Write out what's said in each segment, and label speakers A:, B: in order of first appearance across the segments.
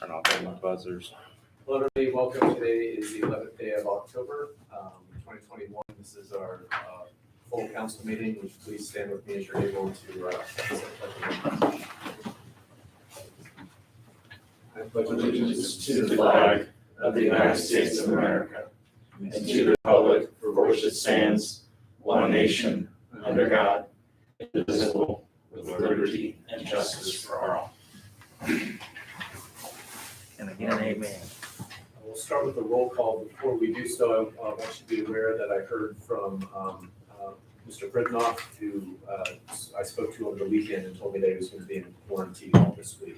A: turn off all my buzzers.
B: Hello, everybody. Welcome. Today is the 11th day of October, 2021. This is our full council meeting. Would you please stand with me as you're able to I pledge allegiance to the flag of the United States of America and to the republic for which it stands, one nation, under God, indivisible, with liberty and justice for all.
A: And again, amen.
B: We'll start with the roll call. Before we do so, I want you to be aware that I heard from Mr. Bridnoff, who I spoke to over the weekend and told me that he was going to be in quarantine all this week.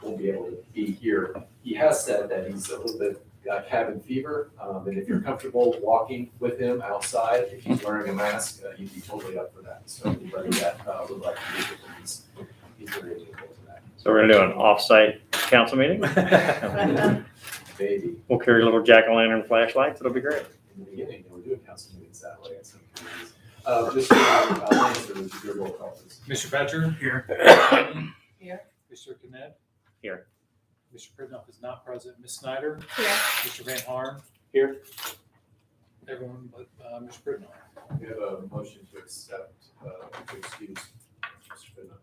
B: Won't be able to be here. He has said that he's a little bit cabin fever, and if you're comfortable walking with him outside, if he's wearing a mask, you'd be totally up for that. So anybody that would like to meet with him, he's very able to that.
A: So we're gonna do an off-site council meeting.
B: Maybe.
A: We'll carry little jack-o'-lantern flashlights. It'll be great.
B: In the beginning, they were doing council meetings that way. Mr. Lancer, would you do a roll call, please?
C: Mr. Badger? Here.
D: Here.
C: Mr. Knet?
A: Here.
C: Mr. Pridnoff is not present. Ms. Snyder?
D: Here.
C: Mr. Van Harn?
A: Here.
C: Everyone but Mr. Pridnoff.
B: We have a motion to accept, to excuse Mr. Fidna.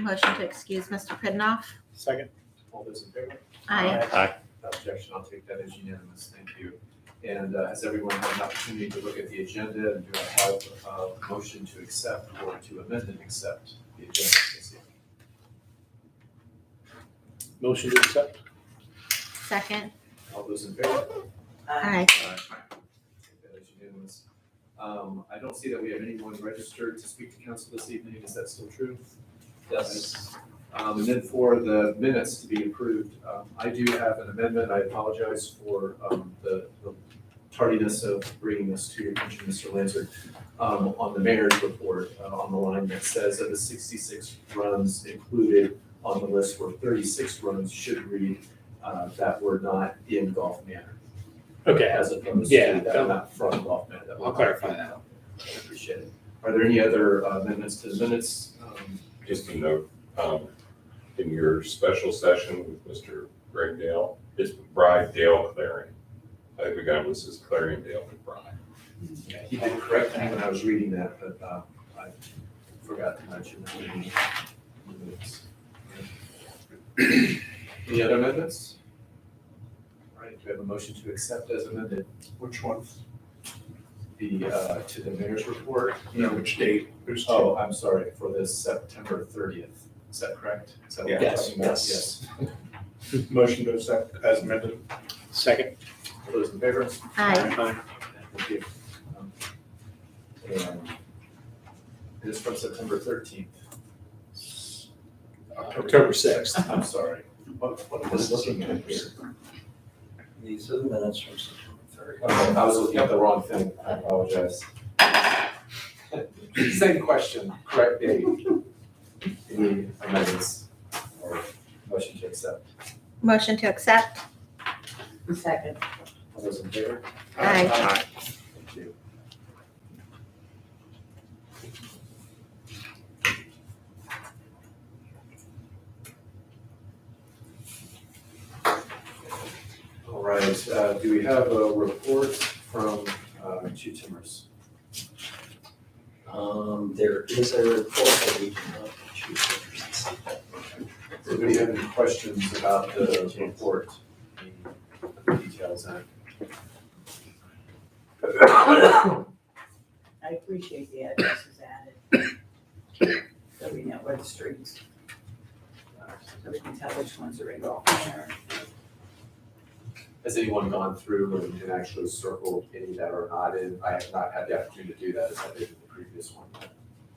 D: Motion to excuse Mr. Pridnoff.
C: Second.
B: All those in favor?
D: Aye.
A: Aye.
B: Without objection, I'll take that as unanimous. Thank you. And has everyone had an opportunity to look at the agenda, and do I have a motion to accept or to amend and accept the agenda this evening?
C: Motion to accept.
D: Second.
B: All those in favor?
D: Aye.
B: Take that as unanimous. I don't see that we have anyone registered to speak to council this evening. Is that still true?
A: Yes.
B: And then for the minutes to be approved, I do have an amendment. I apologize for the tardiness of bringing this to your attention, Mr. Lancer. On the mayor's report, on the line that says that the 66 runs included on the list where 36 runs should read that were not in Golf Manor.
C: Okay.
B: As opposed
C: Yeah,
B: to that were not from Golf Manor. That
C: I'll
B: were-
C: clarify that.
B: I appreciate it. Are there any other amendments to the minutes?
E: Just a note, in your special session with Mr. Greg Dale, it's Bride Dale Claring. I think we got this as Claring Dale and Bride.
B: Yeah, he did correct me when I was reading that, but I forgot to mention that in the minutes. Any other amendments? All right, do we have a motion to accept as amended?
C: Which one?
B: The, to the mayor's report?
C: No, which date? There's two.
B: Oh, I'm sorry, for this September 30th. Is that correct? Is that what we're
C: Yes.
B: talking about?
C: Yes.
B: Yes.
C: Motion to accept as amended. Second.
B: All those in favor?
D: Aye.
B: Thank you. And it is from September 13th.
C: October 6th.
B: I'm sorry. What am I looking at here?
F: These are the minutes from September 30th.
B: Okay, I was looking at the wrong thing. I apologize. Same question, correct date. Any amendments or motion to accept?
D: Motion to accept.
F: Second.
B: All those in favor?
D: Aye.
A: Aye.
B: Thank you. All right, do we have a report from Chief Timmers?
F: There is a report that we do not choose.
B: Does anybody have any questions about the report? Any details on it?
G: I appreciate the addresses added. So we know where the streets, so we can tell which ones are in Golf Manor.
B: Has anyone gone through and actually circled any that are not in? I have not had the opportunity to do that as I did in the previous one.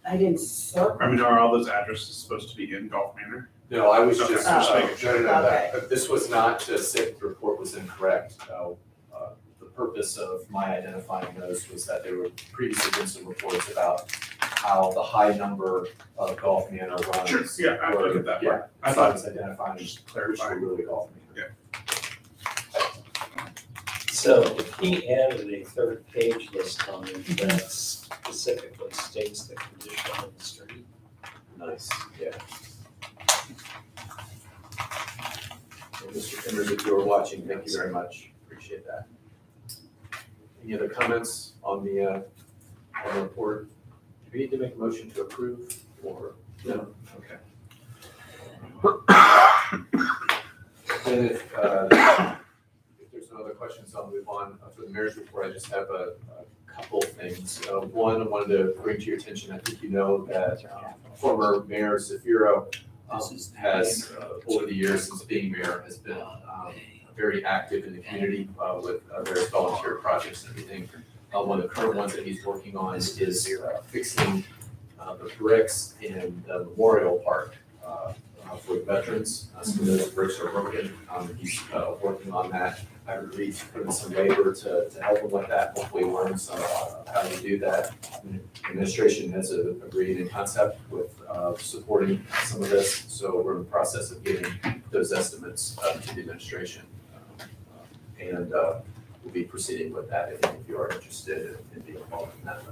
G: I didn't circle.
H: I mean, are all those addresses supposed to be in Golf Manor?
B: No, I was
H: Okay,
B: just,
H: just
B: no,
H: making sure.
G: Okay.
B: this was not to say the report was incorrect. The purpose of my identifying those was that there were previously been some reports about how the high number of Golf Manor runs.
H: Sure, yeah, I looked at that
B: Yeah,
H: part. I
B: so I
H: thought,
B: was identifying
H: just
B: which
H: clarifying.
B: were really Golf Manor.
F: So if he added a third page this time that specifically states the condition of the street.
B: Nice, yeah. Mr. Timmers, if you are watching, thank you very much. Appreciate that. Any other comments on the report? Do we need to make a motion to approve or no? Okay. Then if there's no other questions, I'll move on to the mayor's report. I just have a couple things. One, I wanted to bring to your attention, I think you know that former Mayor Zafiro has, over the years since being mayor, has been very active in the community with various volunteer projects and everything. One of the current ones that he's working on is fixing the bricks in the Memorial Park for veterans. Some of those bricks are broken. He's working on that. I've agreed to put in some labor to help him with that, hopefully learn some how to do that. Administration has agreed in concept with supporting some of this, so we're in the process of getting those estimates to the administration. And we'll be proceeding with that if you are interested in being involved in that.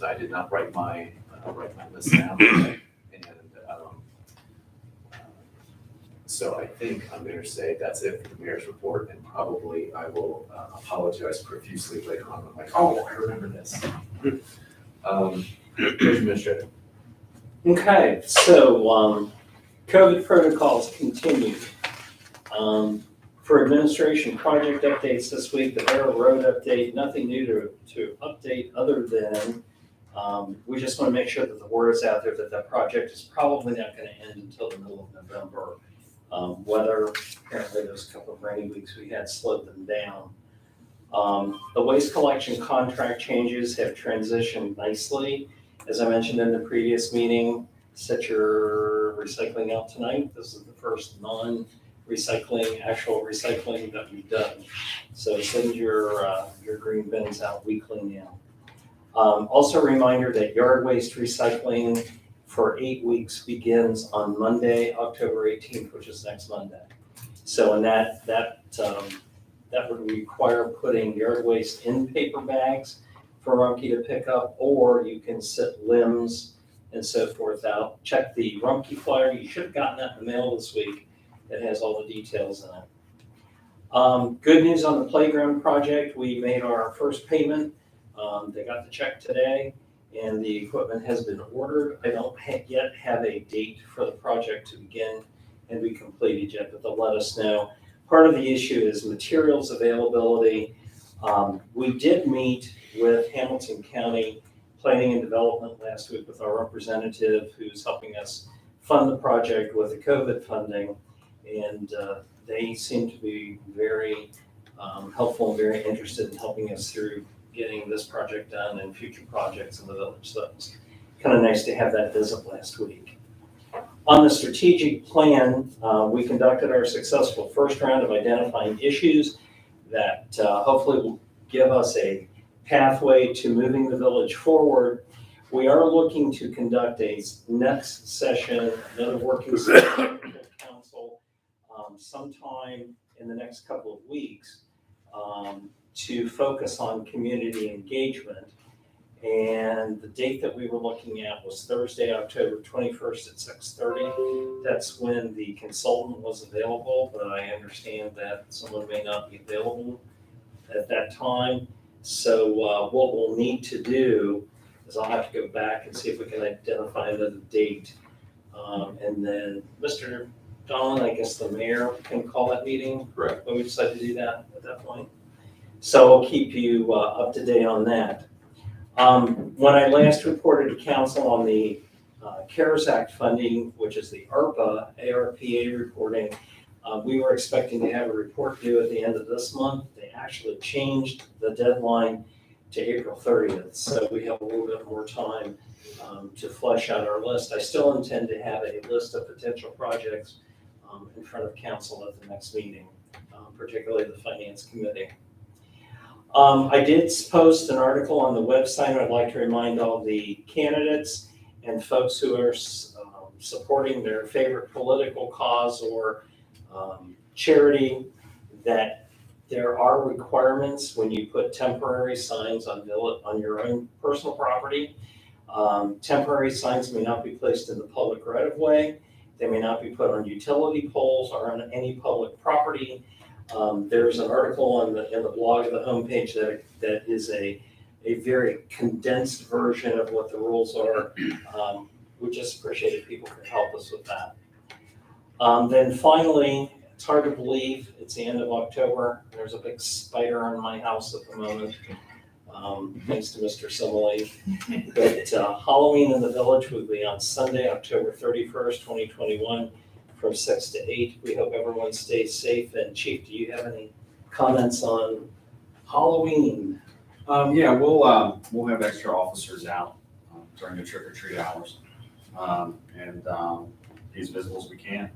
B: I did not write my list down, and so I think I'm going to say that's it for the mayor's report, and probably I will apologize profusely later on. I'm like, oh, I remember this. Mayor's Administrator.
F: Okay, so COVID protocols continue. For administration project updates this week, the Manor Road update, nothing new to update other than we just want to make sure that the word is out there that that project is probably not going to end until the middle of November. Weather, apparently those couple of rainy weeks we had slowed them down. The waste collection contract changes have transitioned nicely. As I mentioned in the previous meeting, set your recycling out tonight. This is the first actual recycling that we've done. So send your green bins out weekly now. Also a reminder that yard waste recycling for 8 weeks begins on Monday, October 18th, which is next Monday. So in that would require putting yard waste in paper bags for Rumpke to pick up, or you can sit limbs and so forth out. Check the Rumpke flyer. You should have gotten that in the mail this week. It has all the details in it. Good news on the playground project. We made our first payment. They got the check today, and the equipment has been ordered. I don't yet have a date for the project to begin and be completed yet, but they'll let us know. Part of the issue is materials availability. We did meet with Hamilton County Planning and Development last week with our representative who's helping us fund the project with the COVID funding, and they seem to be very helpful and very interested in helping us through getting this project done and future projects in the village. So it's kind of nice to have that visit last week. On the strategic plan, we conducted our successful first round of identifying issues that hopefully will give us a pathway to moving the village forward. We are looking to conduct a next session, another working session with council sometime in the next couple of weeks to focus on community engagement. And the date that we were looking at was Thursday, October 21st at 6:30. That's when the consultant was available, but I understand that someone may not be available at that time. So what we'll need to do is I'll have to go back and see if we can identify another date. And then Mr. Don, I guess the mayor can call that meeting.
E: Correct.
F: When we decide to do that at that point. So I'll keep you up to date on that. When I last reported to council on the CARES Act funding, which is the ARPA reporting, we were expecting to have a report due at the end of this month. They actually changed the deadline to April 30th. So we have a little bit more time to flesh out our list. I still intend to have a list of potential projects in front of council at the next meeting, particularly the finance committee. I did post an article on the website. I'd like to remind all the candidates and folks who are supporting their favorite political cause or charity that there are requirements when you put temporary signs on your own personal property. Temporary signs may not be placed in the public right of way. They may not be put on utility poles or on any public property. There's an article in the blog of the homepage that is a very condensed version of what the rules are. We just appreciate if people can help us with that. Then finally, it's hard to believe, it's the end of October. There's a big spider in my house at the moment, thanks to Mr. Simile. But Halloween in the village will be on Sunday, October 31st, 2021, from 6 to 8. We hope everyone stays safe. And Chief, do you have any comments on Halloween?
I: Yeah, we'll have extra officers out during the trick or treat hours, and be as visible as we can.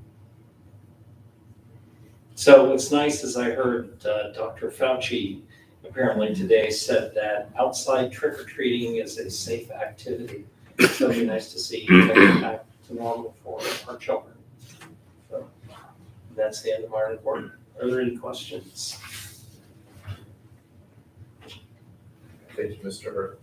F: So what's nice is I heard Dr. Fauci apparently today said that outside trick or treating is a safe activity. So it'd be nice to see you get back to normal for our children. So that's the end of our report. Are there any questions?
B: Thank you, Mr. Hurd.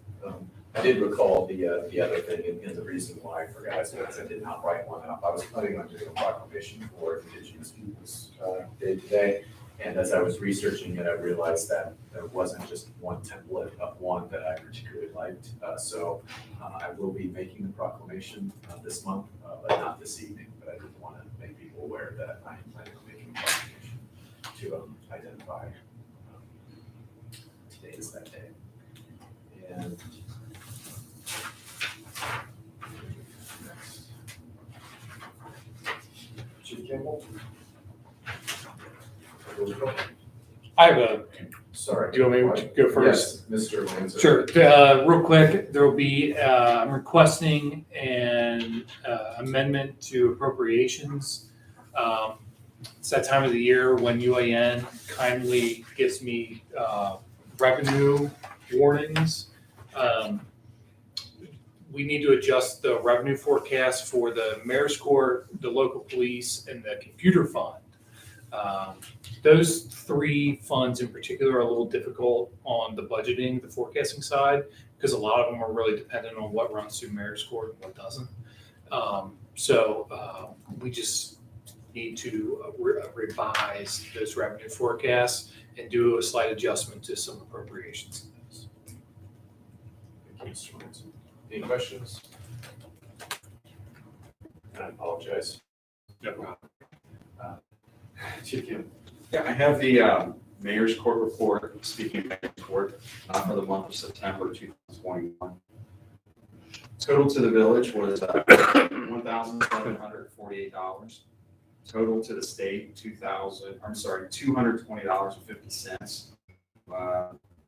B: I did recall the other thing, and the reason why I forgot is because I did not write one up. I was planning on doing a proclamation for Indigenous Peoples Day today, and as I was researching it, I realized that there wasn't just one template of one that I particularly liked. So I will be making the proclamation this month, but not this evening. But I did want to make people aware that I am planning on making a proclamation to identify today is that day. And Chief Kimball?
C: I have
B: Sorry.
C: do you want me to go first?
B: Yes, Mr. Lanza.
C: Sure. Real quick, there will be, I'm requesting an amendment to appropriations. It's that time of the year when UAN kindly gives me revenue warnings. We need to adjust the revenue forecast for the mayor's court, the local police, and the computer fund. Those three funds in particular are a little difficult on the budgeting, the forecasting side, because a lot of them are really dependent on what runs through mayor's court and what doesn't. So we just need to revise those revenue forecasts and do a slight adjustment to some appropriations.
B: Thank you, Mr. Lanza. Any questions? I apologize.
C: No problem.
B: Chief Kimball.
I: Yeah, I have the mayor's court report, speaking of mayor's court, for the month of September 2021. Total to the village was $1,748. Total to the state, $220.50.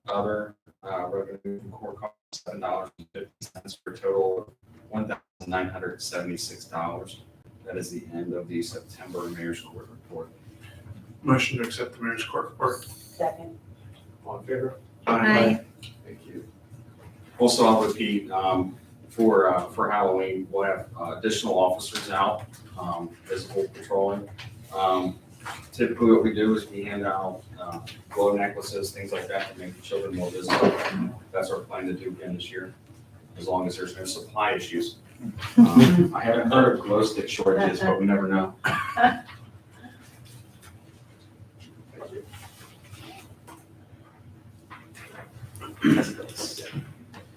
I: Other revenue from court costs, $7.50 for a total of $1,976. That is the end of the September mayor's court report.
H: Motion to accept the mayor's court report.
G: Second.
B: All in favor?
D: Aye.
B: Thank you.
I: Also, I'll repeat, for Halloween, we'll have additional officers out, visible patrolling. Typically what we do is we hand out glow necklaces, things like that to make the children more visible. That's our plan to do again this year, as long as there's no supply issues. I haven't heard of glow stick shortages, but we never know.
B: Thank you.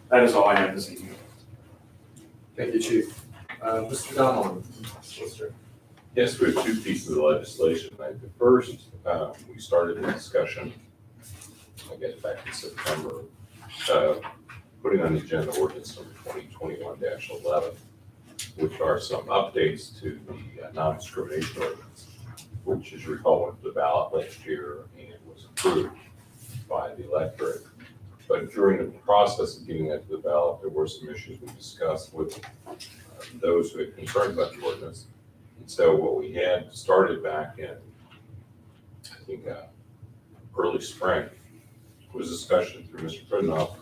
I: That is all I have this evening.
B: Thank you, Chief. Mr. Donald, Solicitor.
E: Yes, we have two pieces of legislation. The first, we started a discussion, I guess back in September, putting on the agenda ordinance number 2021-11, which are some updates to the non-discrimination ordinance, which, as you recall, went to the ballot last year and was approved by the electorate. But during the process of getting that to the ballot, there were some issues we discussed with those who had concerns about the ordinance. And so what we had started back in, I think, early spring, was discussion through Mr. Fredenoff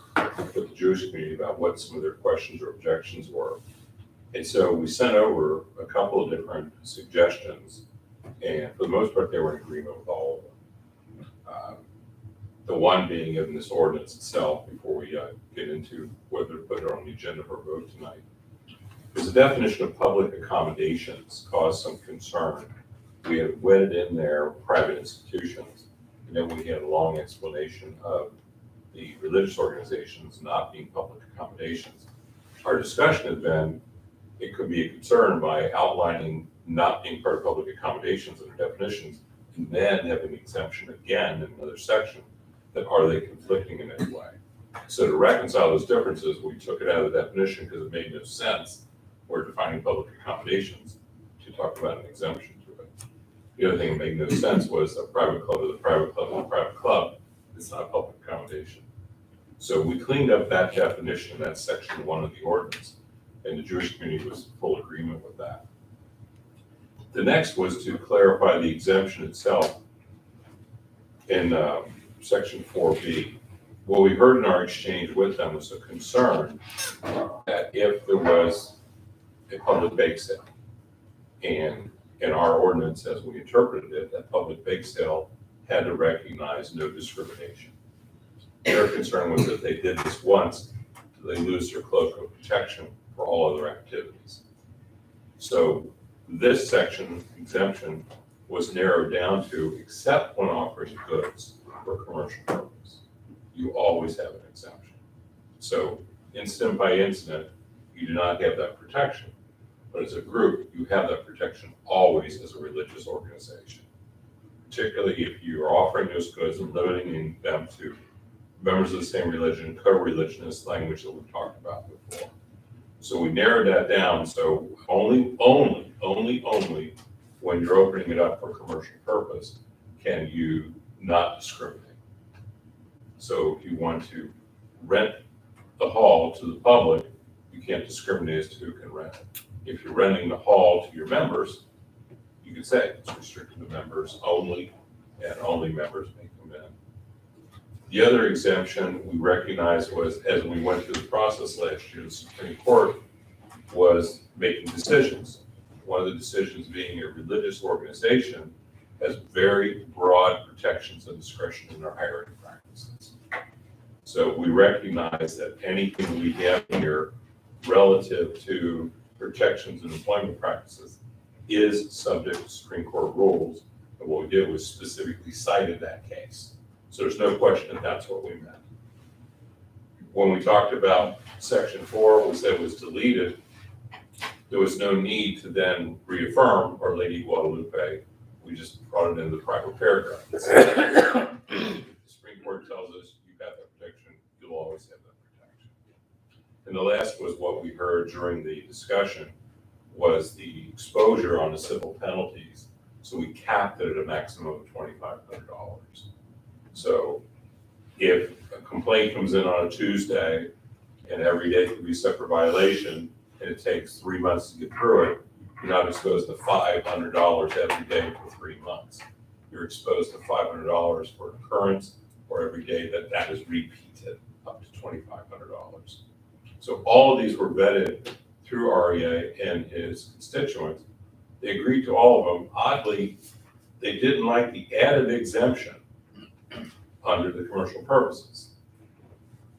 E: with the Jewish community about what some of their questions or objections were. And so we sent over a couple of different suggestions, and for the most part, they were in agreement with all of them. The one being in this ordinance itself, before we get into whether to put it on the agenda for vote tonight. Because the definition of public accommodations caused some concern. We had wedded in there private institutions, and then we had a long explanation of the religious organizations not being public accommodations. Our discussion had been, it could be a concern by outlining not being part of public accommodations and their definitions, and then have an exemption again in another section, that are they conflicting in any way? So to reconcile those differences, we took it out of the definition because it made no sense. We're defining public accommodations to talk about an exemption to it. The other thing that made no sense was a private club is a private club is a private club. It's not a public accommodation. So we cleaned up that definition in that section 1 of the ordinance, and the Jewish community was in full agreement with that. The next was to clarify the exemption itself in section 4B. What we heard in our exchange with them was a concern that if there was a public bake sale, and in our ordinance as we interpreted it, that public bake sale had to recognize no discrimination. Their concern was that they did this once, they lose their cloak of protection for all other activities. So this section exemption was narrowed down to except when offering goods for commercial purpose. You always have an exemption. So incident by incident, you do not have that protection. But as a group, you have that protection always as a religious organization. Particularly if you are offering those goods and limiting them to members of the same religion, co-religionist language that we've talked about before. So we narrowed that down, so only when you're opening it up for commercial purpose can you not discriminate. So if you want to rent the hall to the public, you can't discriminate as to who can rent it. If you're renting the hall to your members, you can say it's restricted to members only, and only members may come in. The other exemption we recognized was, as we went through the process last year, the Supreme Court was making decisions. One of the decisions being a religious organization has very broad protections and discretion in their hiring practices. So we recognize that anything we have here relative to protections and employment practices is subject to Supreme Court rules. And what we did was specifically cited that case. So there's no question that that's what we meant. When we talked about section 4, we said it was deleted. There was no need to then reaffirm Our Lady Guadalupe. We just brought it into the proper paragraph. The Supreme Court tells us you have that protection, you'll always have that protection. And the last was what we heard during the discussion was the exposure on the civil penalties. So we capped it at a maximum of $2,500. So if a complaint comes in on a Tuesday and every day could be a separate violation and it takes 3 months to get through it, you're not exposed to $500 every day for 3 months. You're exposed to $500 for an occurrence or every day that is repeated, up to $2,500. So all of these were vetted through REA and his constituents. They agreed to all of them. Oddly, they didn't like the added exemption under the commercial purposes.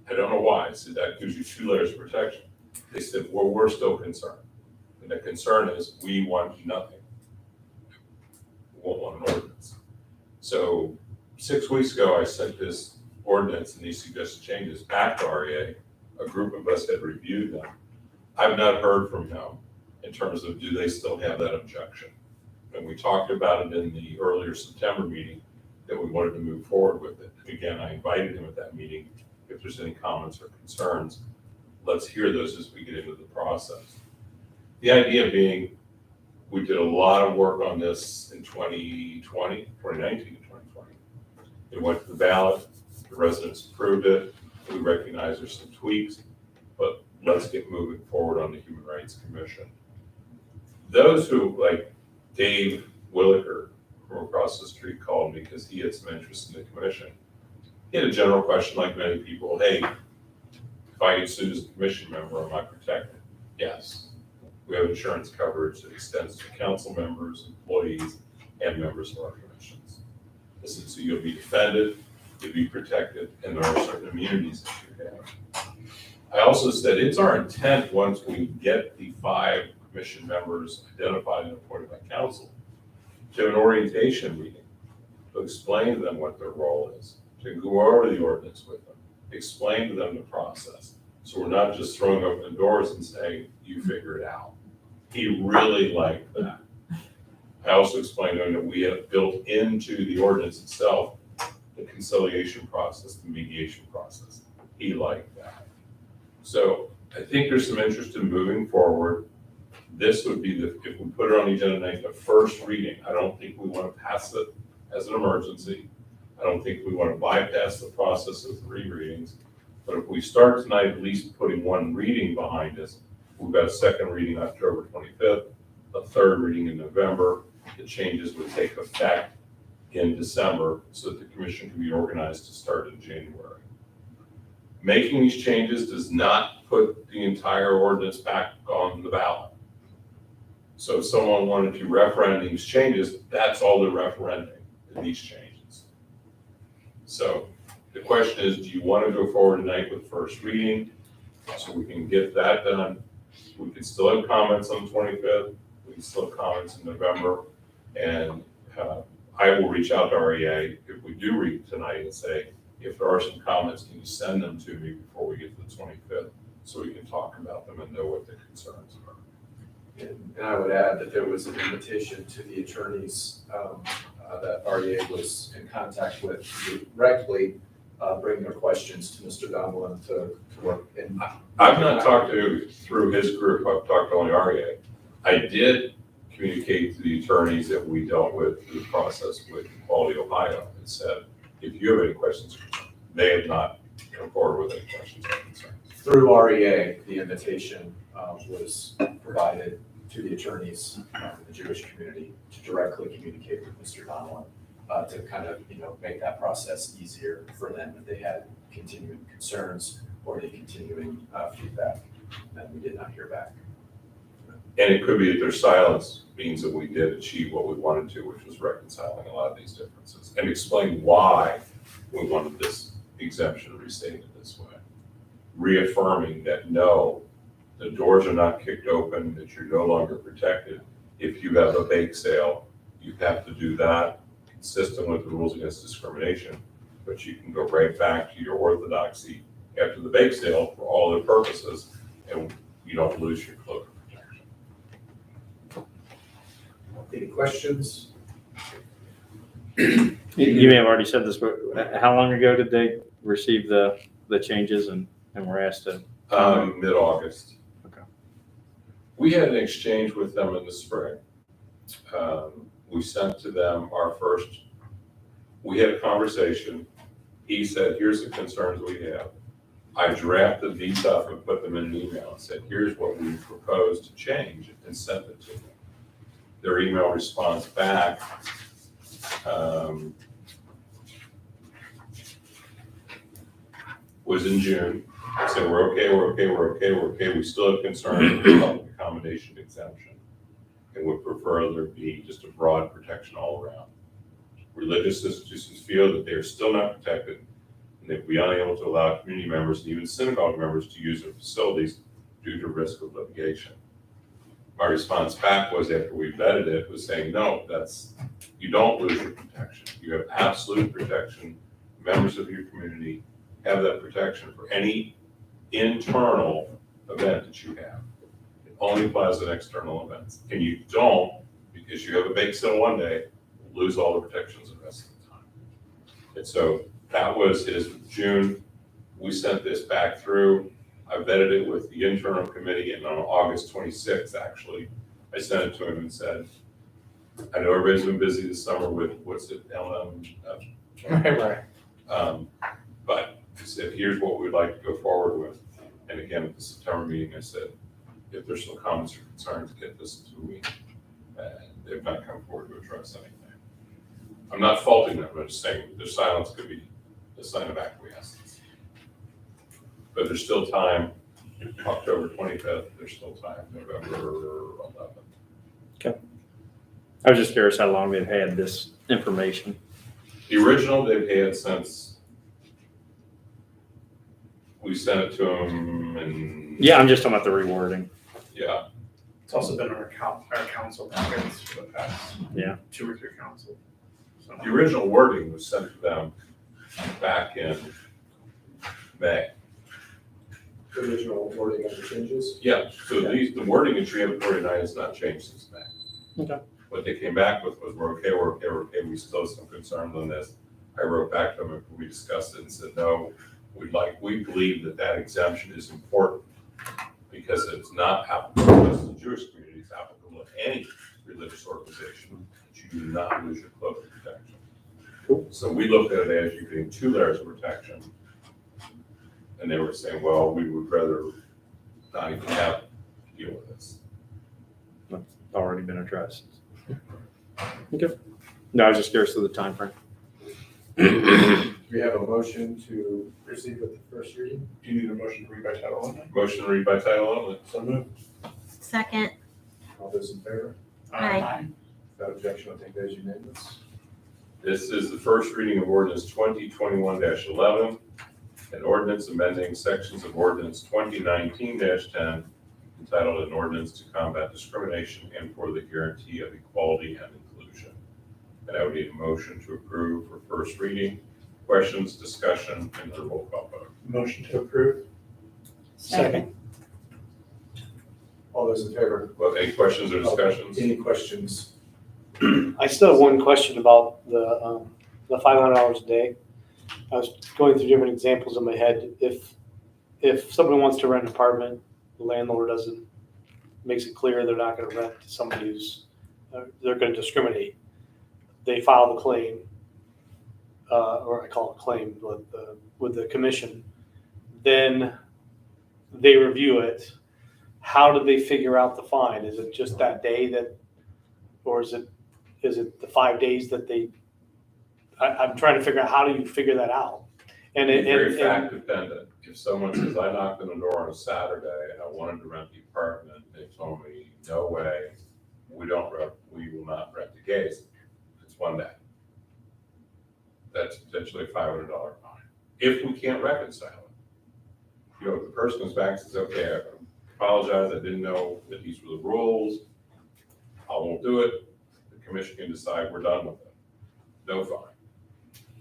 E: I don't know why. So that gives you 2 layers of protection. They said, well, we're still concerned. And the concern is we want nothing. We won't want an ordinance. So 6 weeks ago, I sent this ordinance and these suggested changes back to REA. A group of us had reviewed them. I've not heard from him in terms of do they still have that objection. And we talked about it in the earlier September meeting that we wanted to move forward with it. Again, I invited him at that meeting. If there's any comments or concerns, let's hear those as we get into the process. The idea being, we did a lot of work on this in 2019 and 2020. It went to the ballot, the residents approved it, we recognize there's some tweaks, but let's get moving forward on the Human Rights Commission. Those who, like Dave Williker from across the street, called me because he had some interest in the commission. He had a general question, like many people, hey, if I get sued as a commission member, am I protected? Yes. We have insurance coverage that extends to council members, employees, and members of our commissions. I said, so you'll be defended, to be protected, and there are certain immunities that you have. I also said it's our intent, once we get the 5 commission members identified and appointed by council, to have an orientation meeting, to explain to them what their role is, to go over the ordinance with them, explain to them the process. So we're not just throwing open doors and saying, you figure it out. He really liked that. I also explained to him that we have built into the ordinance itself the conciliation process, the mediation process. He liked that. So I think there's some interest in moving forward. This would be if we put it on the agenda tonight, the first reading. I don't think we want to pass it as an emergency. I don't think we want to bypass the process of 3 readings. But if we start tonight, at least putting 1 reading behind us, we've got a 2nd reading October 25th, a 3rd reading in November. The changes would take effect in December so that the commission can be organized to start in January. Making these changes does not put the entire ordinance back on the ballot. So if someone wanted to referendum these changes, that's all they're referending, these changes. So the question is, do you want to go forward tonight with first reading so we can get that done? We can still have comments on the 25th. We can still have comments in November. And I will reach out to REA if we do read tonight and say, if there are some comments, can you send them to me before we get to the 25th so we can talk about them and know what the concerns are.
B: And I would add that there was an invitation to the attorneys that REA was in contact with directly, bringing their questions to Mr. Donlin to work. And
E: I've not talked to, through his group, I've talked to only REA. I did communicate to the attorneys that we dealt with through the process with Quality Ohio and said, if you have any questions, they have not come forward with any questions or concerns.
B: through REA, the invitation was provided to the attorneys in the Jewish community to directly communicate with Mr. Donlin to kind of, make that process easier for them if they had continuing concerns or any continuing feedback. And we did not hear back.
E: And it could be that their silence means that we did achieve what we wanted to, which was reconciling a lot of these differences and explain why we wanted this exemption restated this way. Reaffirming that no, the doors are not kicked open, that you're no longer protected. If you have a bake sale, you have to do that consistent with the rules against discrimination, but you can go right back to your orthodoxy after the bake sale for all other purposes, and you don't lose your cloak of protection.
B: Any questions?
A: You may have already said this, but how long ago did they receive the changes and were asked to?
E: Mid-August.
A: Okay.
E: We had an exchange with them in the spring. We sent to them we had a conversation. He said, here's the concerns we have. I drafted these up and put them in an email and said, here's what we propose to change, and sent it to them. Their email response back was in June. Said, we're okay. We still have concerns with the public accommodation exemption and would prefer there be just a broad protection all around. Religious institutions feel that they are still not protected and they'd be unable to allow community members and even synagogue members to use their facilities due to risk of litigation. My response back was, after we vetted it, was saying, no, you don't lose your protection. You have absolute protection. Members of your community have that protection for any internal event that you have. It only applies to external events. And you don't, because you have a bake sale one day, lose all the protections the rest of the time. And so that was his June. We sent this back through. I vetted it with the internal committee, and on August 26th, actually, I sent it to him and said, I know everybody's been busy this summer with,
C: Right.
E: But I said, here's what we'd like to go forward with. And again, at the September meeting, I said, if there's some comments or concerns, get this to me. And they've not come forward to address anything. I'm not faulting them, I'm just saying their silence could be a sign of acquiescence. But there's still time, October 25th, there's still time, November 11th.
A: I was just curious how long they've had this information.
E: The original they've had since We sent it to them and.
A: Yeah, I'm just talking about the rewording.
E: Yeah,
H: It's also been our council packets for the past.
A: Yeah.
H: 2 or 3 council. So.
E: the original wording was sent to them back in May.
B: The original wording of the changes.
E: Yeah, so the wording in 349 has not changed since May.
A: Okay.
E: What they came back with was, we're okay, we still have some concerns on this. I wrote back to them and we discussed it and said, no, we believe that exemption is important because it's not applicable just to the Jewish community, it's applicable to any religious organization. That you do not lose your cloak of protection.
A: Cool.
E: So we looked at it as you're getting 2 layers of protection. And they were saying, well, we would rather not even have to deal with this.
A: Already been addressed. Okay. No, I was just curious of the time frame.
B: We have a motion to proceed with the first reading.
H: Do you need a motion to read by title only?
E: Motion to read by title only.
H: So moved.
D: Second.
B: All those in favor?
D: Aye.
B: Without objection, I'll take those unanimous.
E: This is the first reading of ordinance 2021-11, an ordinance amending sections of ordinance 2019-10 entitled an ordinance to combat discrimination and for the guarantee of equality and inclusion. And I would need a motion to approve for first reading. Questions, discussion, and the roll call vote.
H: Motion to approve.
G: Second.
B: All those in favor?
E: Well, any questions or discussions?
B: Any questions?
J: I still have one question about the $500 a day. I was going through different examples in my head. If someone wants to rent an apartment, the landlord makes it clear they're not going to rent to somebody who's, they're going to discriminate. They file the claim, or I call it claim with the commission. Then they review it. How do they figure out the fine? Is it just that day or is it the 5 days that I'm trying to figure out, how do you figure that out?
E: It's very fact dependent. If someone says, I knocked on the door on a Saturday and I wanted to rent the apartment, they told me, no way, we will not rent the case. It's 1 day. That's potentially a $500 fine. If we can't reconcile it. You know, if the person comes back and says, okay, I apologize, I didn't know that these were the rules, I won't do it, the commission can decide we're done with it. No fine.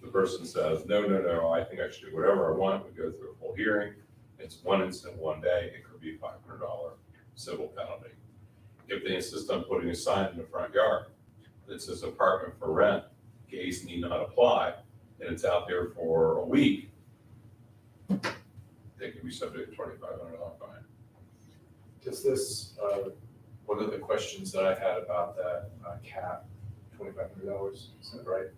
E: The person says, no, I think I should do whatever I want, we go through a full hearing, it's 1 incident, 1 day, it could be a $500 civil penalty. If they insist on putting a sign in the front yard that says apartment for rent, gays need not apply, and it's out there for a week, they could be subject to a $2,500 fine.
B: Does this, one of the questions that I had about that cap, $2,500, is that right?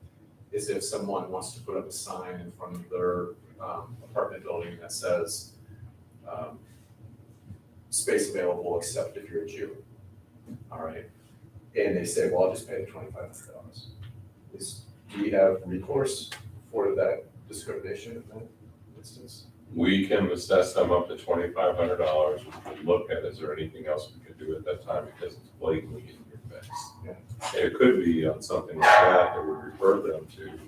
B: Is if someone wants to put up a sign in front of their apartment building that says, space available except if you're a Jew. All right. And they say, well, I'll just pay the $2,500. Do you have recourse for that discrimination in that instance?
E: We can assess them up to $2,500. We can look at, is there anything else we could do at that time because it's blatantly in your face.
B: Yeah.
E: And it could be on something like that we refer them to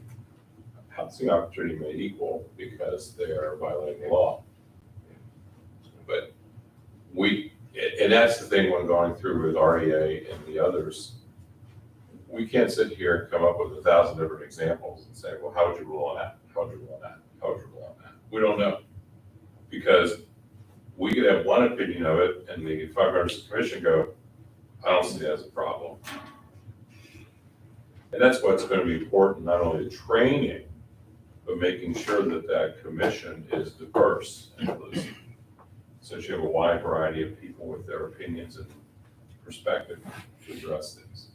E: housing opportunity made equal because they are violating the law. But and that's the thing when going through with REA and the others, we can't sit here and come up with 1,000 different examples and say, well, how would you rule on that? How would you rule on that? How would you rule on that? We don't know. Because we could have one opinion of it and the 5 members of the commission go, I don't see that as a problem. And that's what's going to be important, not only the training, but making sure that that commission is diverse and inclusive. Since you have a wide variety of people with their opinions and perspective to address things.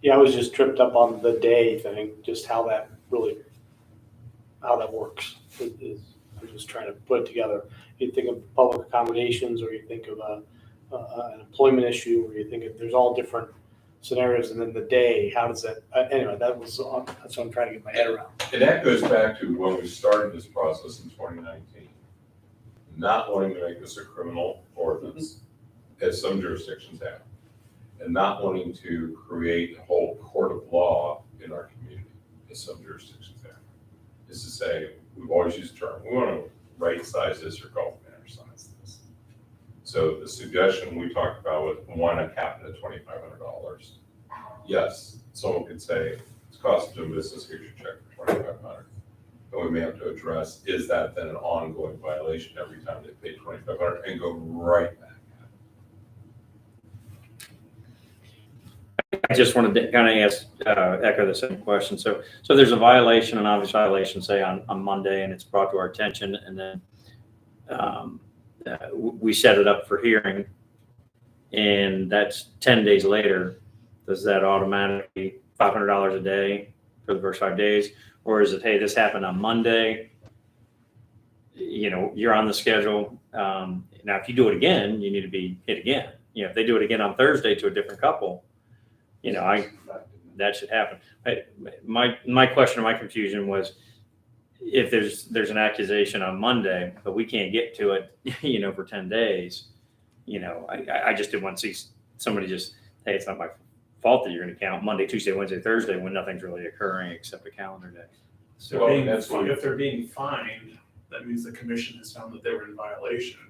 J: Yeah, I was just tripped up on the day thing, just how that works. I'm just trying to put it together. You think of public accommodations, or you think of an employment issue, or you think of, there's all different scenarios, and then the day, how does that, anyway, that's what I'm trying to get my head around.
E: And that goes back to when we started this process in 2019. Not wanting to make this a criminal ordinance, as some jurisdictions have, and not wanting to create a whole court of law in our community, as some jurisdictions have. Is to say, we've always used the term, we want to right size this or Gulf Manor size this. So the suggestion we talked about was one, a cap at $2,500. Yes, someone could say, it's cost of doing business, here's your check for $2,500. But we may have to address, is that then an ongoing violation every time they pay $2,500 and go right back at it?
A: I just wanted to kind of ask, echo the same question. So there's a violation, an obvious violation, say on Monday, and it's brought to our attention, and then we set it up for hearing, and that's 10 days later. Does that automatically $500 a day for the first 5 days? Or is it, hey, this happened on Monday, you're on the schedule. Now, if you do it again, you need to be hit again. If they do it again on Thursday to a different couple, that should happen. My question or my confusion was, if there's an accusation on Monday, but we can't get to it, for 10 days, I just didn't want to see somebody just, hey, it's not my fault that you're going to count Monday, Tuesday, Wednesday, Thursday when nothing's really occurring except a calendar day.
E: Well,
H: If they're being fined, that means the commission has found that they were in violation.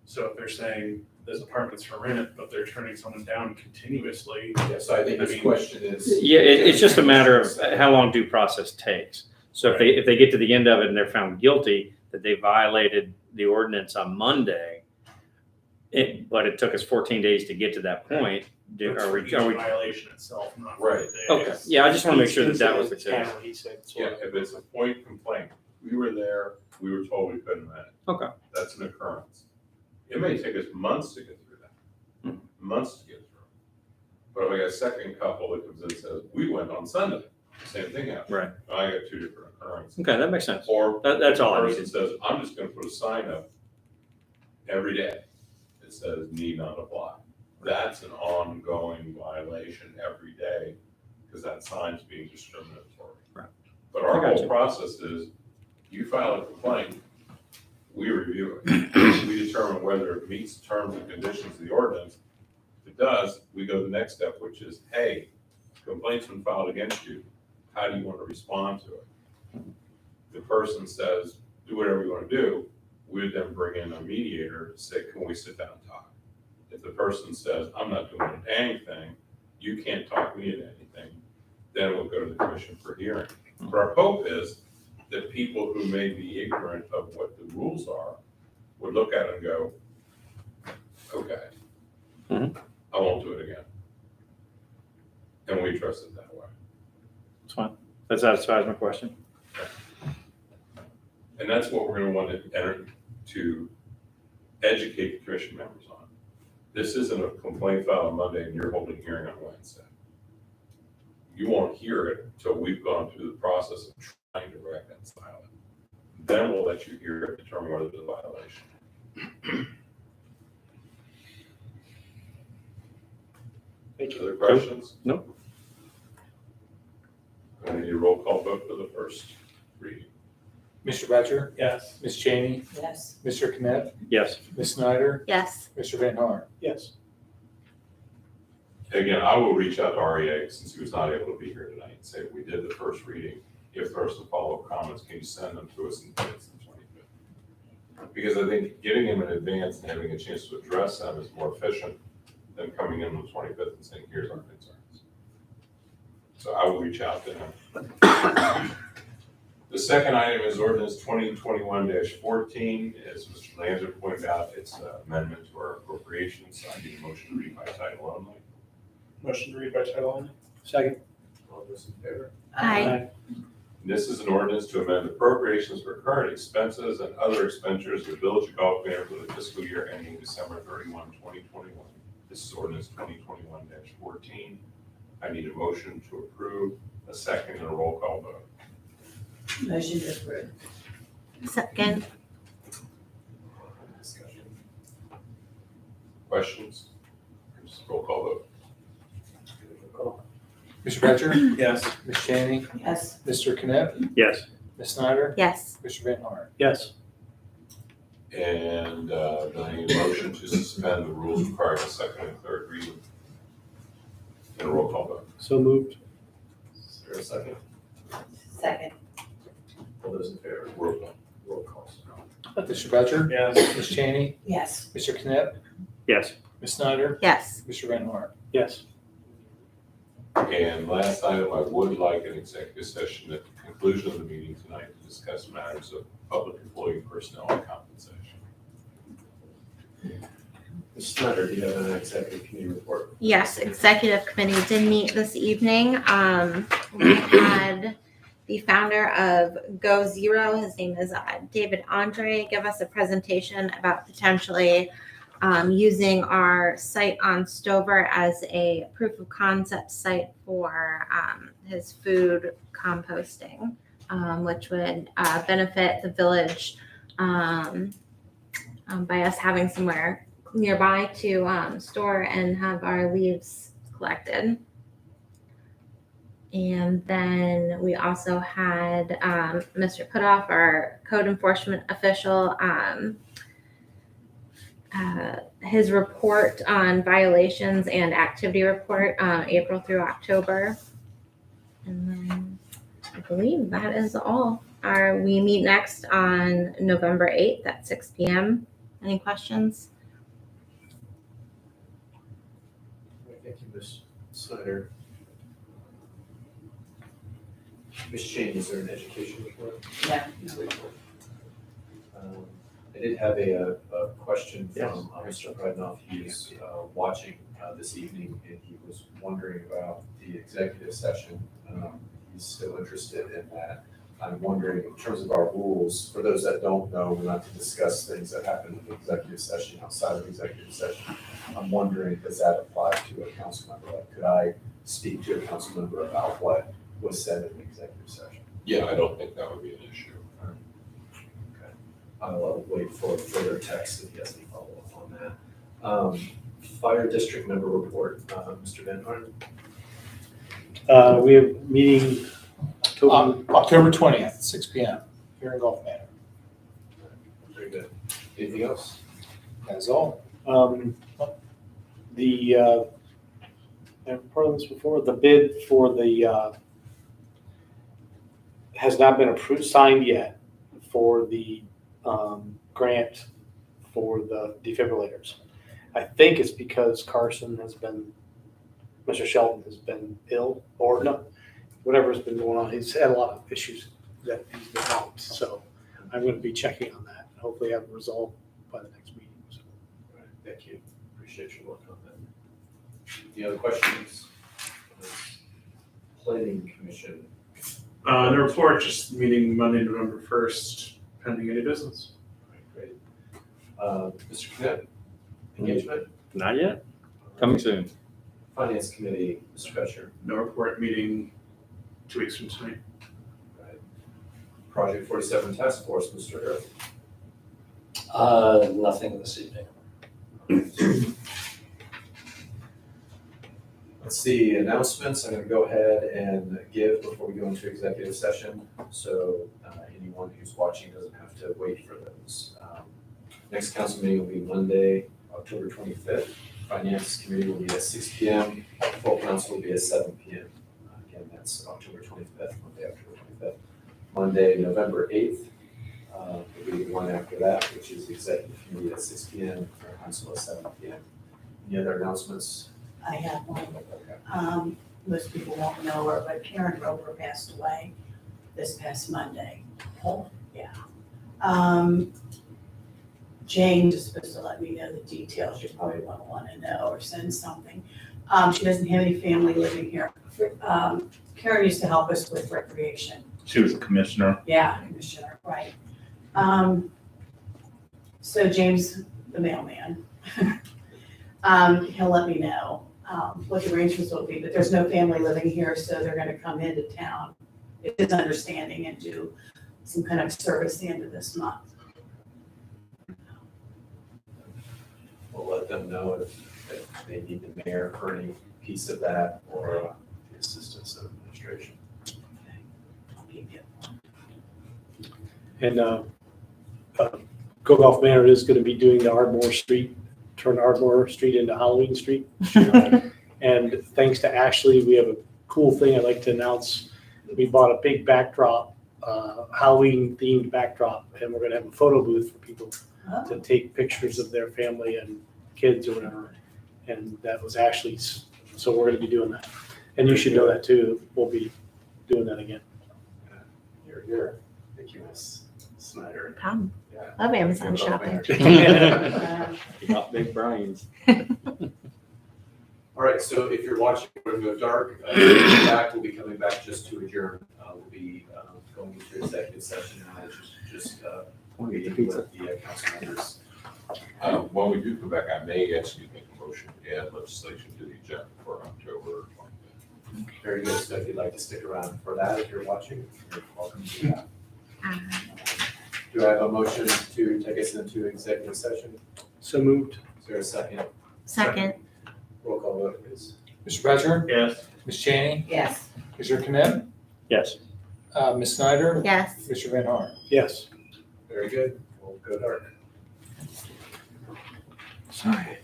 H: So if they're saying there's apartments for rent, but they're turning someone down continuously.
B: Yes, I think this question is.
A: Yeah, it's just a matter of how long due process takes. So if they get to the end of it and they're found guilty that they violated the ordinance on Monday, but it took us 14 days to get to that point, are we?
H: Violation itself, not for
E: Right.
H: the days.
A: Okay, yeah, I just want to make sure that was the case.
J: He said, so.
E: Yeah, if it's a point complaint, we were there, we were told we couldn't rent it.
A: Okay.
E: That's an occurrence. It may take us months to get through that, months to get through. But if I got a second couple that comes in and says, we went on Sunday, same thing happened.
A: Right.
E: I got two different occurrences.
A: Okay, that makes sense.
E: Or
A: That's all I
E: the person
A: needed.
E: says, I'm just gonna put a sign up every day that says need not apply. That's an ongoing violation every day, because that sign's being discriminatory.
A: Right.
E: But our
A: I got
E: whole
A: you.
E: process is, you file a complaint, we review it. We determine whether it meets the terms and conditions of the ordinance. If it does, we go to the next step, which is, hey, complaint's been filed against you. How do you want to respond to it? The person says, do whatever you want to do. We would then bring in a mediator to say, can we sit down and talk? If the person says, I'm not doing a dang thing, you can't talk me into anything, then we'll go to the commission for hearing. But our hope is that people who may be ignorant of what the rules are would look at it and go, okay,
A: Mhm.
E: I won't do it again. And we address it that way.
A: That's fine. That satisfies my question.
E: And that's what we're gonna want to enter to educate the commission members on. This isn't a complaint filed on Monday and you're holding a hearing on Wednesday. You won't hear it until we've gone through the process of trying to reconcile it. Then we'll let you hear it, determine whether there's a violation.
J: Thank you.
E: Other questions?
A: Nope.
E: I need a roll call vote for the first reading.
C: Mr. Batcher,
H: Yes.
C: Ms. Cheney,
G: Yes.
C: Mr. Knapp,
A: Yes.
C: Ms. Snyder,
D: Yes.
C: Mr. Van Haar.
J: Yes.
E: Again, I will reach out to REA since he was not able to be here tonight and say, we did the first reading. If there are some follow-up comments, can you send them to us in advance of the 25th? Because I think getting them in advance and having a chance to address them is more efficient than coming in on the 25th and saying, here's our concerns. So I will reach out to him. The second item is ordinance 2021-14. As Mr. Lanzer pointed out, it's an amendment to our appropriations. I need a motion to read by title only.
H: Motion to read by title only?
J: Second.
E: All those in favor?
D: Aye.
E: This is an ordinance to amend appropriations for current expenses and other expenditures of the Village of Gulf Manor for the fiscal year ending December 31, 2021. This is ordinance 2021-14. I need a motion to approve, a second, and a roll call vote.
G: Motion to approve.
D: Second.
E: Discussion. Questions? Just roll call vote.
C: Mr. Batcher,
H: Yes.
C: Ms. Cheney,
G: Yes.
C: Mr. Knapp,
A: Yes.
C: Ms. Snyder,
D: Yes.
C: Mr. Van Haar.
J: Yes.
E: And then I need a motion to suspend the rules prior to second and third reading. And a roll call vote.
J: So moved.
E: Is there a second?
G: Second.
E: All those in favor? Roll call. Roll call.
C: Mr. Belcher?
A: Yes.
C: Ms. Chaney?
G: Yes.
C: Mr. Knipp?
A: Yes.
C: Ms. Snyder?
D: Yes.
C: Mr. Van Horn?
J: Yes.
E: And last item, I would like an executive session at the conclusion of the meeting tonight to discuss matters of public employee personnel and compensation.
B: Mr. Snyder, do you have an executive committee report?
D: Yes, executive committee did meet this evening. We had the founder of Go Zero, his name is David Andre, give us a presentation about potentially using our site on Stover as a proof of concept site for his food composting, which would benefit the village by us having somewhere nearby to store and have our leaves collected. And then we also had Mr. Putoff, our code enforcement official, his report on violations and activity report, April through October. And then I believe that is all. We meet next on November 8th at 6 p.m. Any questions?
B: Thank you, Ms. Snyder. Ms. Cheney, is there an education report?
G: Yeah.
B: I did have a question
A: Yes.
B: from Mr. Brednoff. He's watching this evening, and he was wondering about the executive session. He's still interested in that. I'm wondering, in terms of our rules, for those that don't know, we're not to discuss things that happen in the executive session outside of executive session. I'm wondering, does that apply to a council member? Like, could I speak to a council member about what was said in the executive session?
E: Yeah, I don't think that would be an issue.
B: I'll wait for further text if he has any follow-up on that. Fire district member report, Mr. Van Horn.
J: We have meeting
C: October 20th, 6 p.m. here in Gulf Manor.
B: Very good. Anything else?
C: That's all.
J: I've part of this before, the bid for the, has not been approved, signed yet for the grant for the defibrillators. I think it's because Carson has been, Mr. Shelton has been ill, or no, whatever's been going on. He's had a lot of issues that he's been out. So I'm going to be checking on that. Hopefully have a result by the next meeting. So.
B: All right, thank you. Appreciate your work on that. Any other questions? Planning Commission.
H: The report, just meeting Monday, November 1st, pending any business.
B: All right, great. Mr. Knapp, engagement?
A: Not yet. Coming soon.
B: Finance Committee, Mr. Fetcher.
H: No report, meeting 2 weeks from tonight.
B: Right. Project 47 Task Force, Mr. Earth.
F: Nothing this evening.
B: Let's see, announcements I'm going to go ahead and give before we go into executive session. So anyone who's watching doesn't have to wait for those. Next council meeting will be Monday, October 25th. Finance Committee will be at 6 p.m. Full council will be at 7 p.m. Again, that's October 25th, Monday, October 25th. Monday, November 8th will be the one after that, which is the Executive Committee at 6 p.m. Full council at 7 p.m. Any other announcements?
G: I have one.
B: Okay.
G: Most people won't know her, but Karen Roper passed away this past Monday. Oh, yeah. Jane is supposed to let me know the details. You probably won't want to know or send something. She doesn't have any family living here. Karen used to help us with recreation.
K: She was a commissioner.
G: Yeah, commissioner, right. So James, the mailman, he'll let me know what the arrangements will be, but there's no family living here, so they're gonna come into town, it's his understanding, and do some kind of service the end of this month.
B: We'll let them know if they need the mayor for any piece of that or the assistance of administration.
G: I'll keep you.
J: And Go Golf Manor is going to be doing the Ardmore Street, turn Ardmore Street into Halloween Street. And thanks to Ashley, we have a cool thing I'd like to announce. We bought a big backdrop Halloween themed backdrop, and we're gonna have a photo booth for people
G: Oh.
J: to take pictures of their family and kids or whatever. And that was Ashley's, so we're gonna be doing that. And you should know that too, we'll be doing that again.
B: Here. Thank you, Ms. Snyder.
D: Come.
B: Yeah.
D: Love Amazon shopping.
A: You got big brains.
B: All right, so if you're watching, we're going to go dark. We'll be coming back just to adjourn. We'll be going into executive session and just meeting with the council members.
E: When we do come back, I may ask you to make a motion to add legislation to the agenda for October 25th.
B: Very good. So if you'd like to stick around for that, if you're watching, you're welcome to do that. Do I have a motion to take us into executive session?
J: So moved.
B: Is there a second?
D: Second.
B: Roll call vote, please.
C: Mr. Badger?
A: Yes.
C: Ms. Chaney?
G: Yes.
C: Mr. Knem?
A: Yes.
C: Ms. Snyder?
D: Yes.
C: Mr. Van Horn?
J: Yes.
B: Very good. We'll go dark.
A: Sorry.